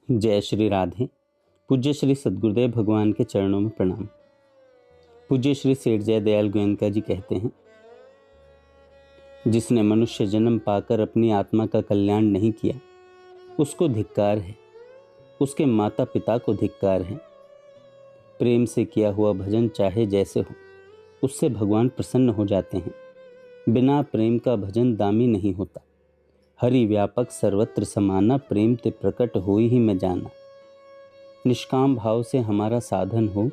जय श्री राधे। पूज्य श्री सद्गुरुदेव भगवान के चरणों में प्रणाम। पूज्य श्री सेठ जय दयाल गोयनका जी कहते हैं, जिसने मनुष्य जन्म पाकर अपनी आत्मा का कल्याण नहीं किया उसको धिक्कार है, उसके माता पिता को धिक्कार है। प्रेम से किया हुआ भजन चाहे जैसे हो उससे भगवान प्रसन्न हो जाते हैं। बिना प्रेम का भजन दामी नहीं होता। हरि व्यापक सर्वत्र समाना, प्रेम ते प्रकट होई ही मैं जाना। निष्काम भाव से हमारा साधन हो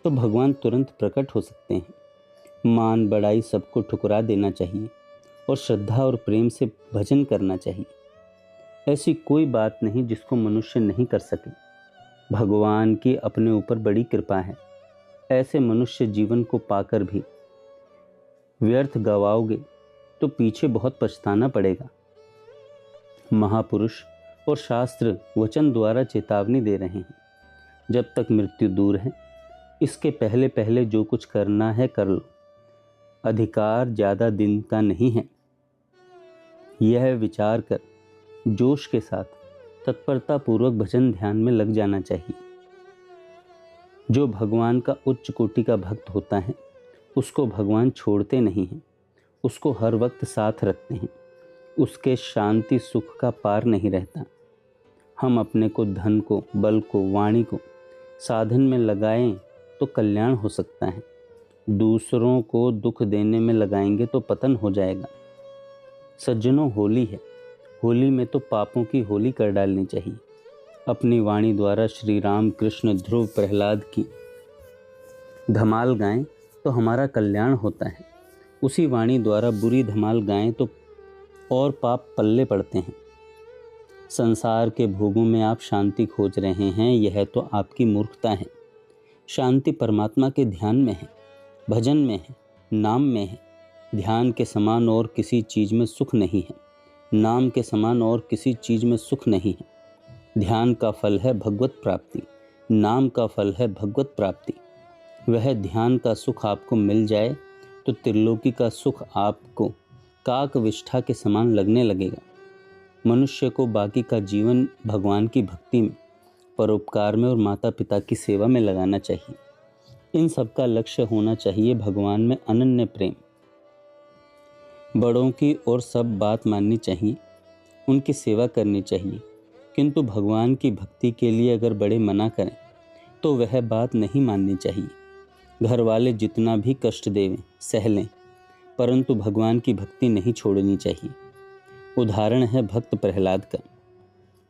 तो भगवान तुरंत प्रकट हो सकते हैं। मान बड़ाई सबको ठुकरा देना चाहिए और श्रद्धा और प्रेम से भजन करना चाहिए। ऐसी कोई बात नहीं जिसको मनुष्य नहीं कर सके। भगवान की अपने ऊपर बड़ी कृपा है। ऐसे मनुष्य जीवन को पाकर भी व्यर्थ गवाओगे तो पीछे बहुत पछताना पड़ेगा। महापुरुष और शास्त्र वचन द्वारा चेतावनी दे रहे हैं, जब तक मृत्यु दूर है इसके पहले पहले जो कुछ करना है कर लो। अधिकार ज़्यादा दिन का नहीं है। यह विचार कर जोश के साथ तत्परता पूर्वक भजन ध्यान में लग जाना चाहिए। जो भगवान का उच्च कोटि का भक्त होता है उसको भगवान छोड़ते नहीं हैं, उसको हर वक्त साथ रखते हैं। उसके शांति सुख का पार नहीं रहता। हम अपने को, धन को, बल को, वाणी को साधन में लगाएं तो कल्याण हो सकता है। दूसरों को दुख देने में लगाएंगे तो पतन हो जाएगा। सज्जनों, होली है, होली में तो पापों की होली कर डालनी चाहिए। अपनी वाणी द्वारा श्री राम, कृष्ण, ध्रुव, प्रहलाद की धमाल गाएं तो हमारा कल्याण होता है। उसी वाणी द्वारा बुरी धमाल गाएं तो और पाप पल्ले पड़ते हैं। संसार के भोगों में आप शांति खोज रहे हैं, यह तो आपकी मूर्खता है। शांति परमात्मा के ध्यान में है, भजन में है, नाम में है। ध्यान के समान और किसी चीज़ में सुख नहीं है। नाम के समान और किसी चीज़ में सुख नहीं है। ध्यान का फल है भगवत प्राप्ति, नाम का फल है भगवत प्राप्ति। वह ध्यान का सुख आपको मिल जाए तो त्रिलोकी का सुख आपको काक विष्ठा के समान लगने लगेगा। मनुष्य को बाकी का जीवन भगवान की भक्ति में, परोपकार में और माता पिता की सेवा में लगाना चाहिए। इन सब का लक्ष्य होना चाहिए भगवान में अनन्य प्रेम। बड़ों की और सब बात माननी चाहिए, उनकी सेवा करनी चाहिए, किंतु भगवान की भक्ति के लिए अगर बड़े मना करें तो वह बात नहीं माननी चाहिए। घर वाले जितना भी कष्ट देवें सह लें, परंतु भगवान की भक्ति नहीं छोड़नी चाहिए। उदाहरण है भक्त प्रहलाद का।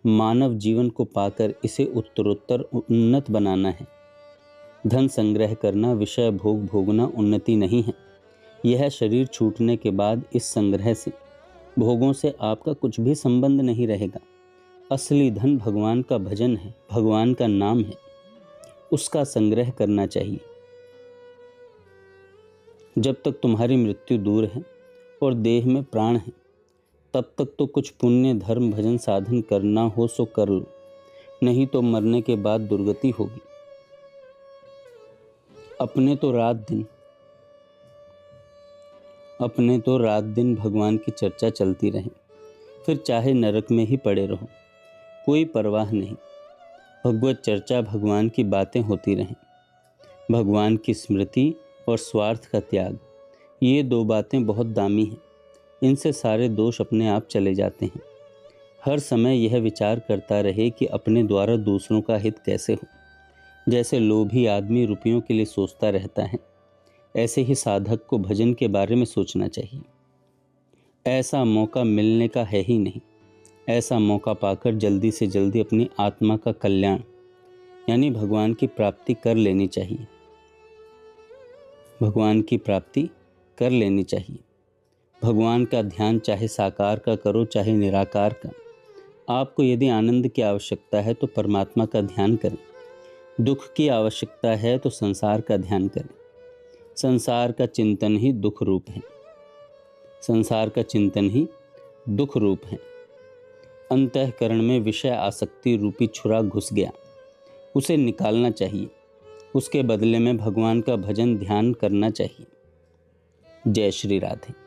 मानव जीवन को पाकर इसे उत्तरोत्तर उन्नत बनाना है। धन संग्रह करना, विषय भोग भोगना उन्नति नहीं है। यह शरीर छूटने के बाद इस संग्रह से, भोगों से आपका कुछ भी संबंध नहीं रहेगा। असली धन भगवान का भजन है, भगवान का नाम है, उसका संग्रह करना चाहिए। जब तक तुम्हारी मृत्यु दूर है और देह में प्राण है तब तक तो कुछ पुण्य धर्म भजन साधन करना हो सो कर लो, नहीं तो मरने के बाद दुर्गति होगी। अपने तो रात दिन भगवान की चर्चा चलती रहे, फिर चाहे नरक में ही पड़े रहो, कोई परवाह नहीं। भगवत चर्चा, भगवान की बातें होती रहें। भगवान की स्मृति और स्वार्थ का त्याग, ये दो बातें बहुत दामी हैं। इनसे सारे दोष अपने आप चले जाते हैं। हर समय यह विचार करता रहे कि अपने द्वारा दूसरों का हित कैसे हो। जैसे लोभी आदमी रुपयों के लिए सोचता रहता है, ऐसे ही साधक को भजन के बारे में सोचना चाहिए। ऐसा मौका मिलने का है ही नहीं। ऐसा मौका पाकर जल्दी से जल्दी अपनी आत्मा का कल्याण यानी भगवान की प्राप्ति कर लेनी चाहिए। भगवान की प्राप्ति कर लेनी चाहिए। भगवान का ध्यान चाहे साकार का करो चाहे निराकार का। आपको यदि आनंद की आवश्यकता है तो परमात्मा का ध्यान करें। दुख की आवश्यकता है तो संसार का ध्यान करें। संसार का चिंतन ही दुख रूप है। संसार का चिंतन ही दुख रूप है। अंतःकरण में विषय आसक्ति रूपी छुरा घुस गया, उसे निकालना चाहिए। उसके बदले में भगवान का भजन ध्यान करना चाहिए। जय श्री राधे।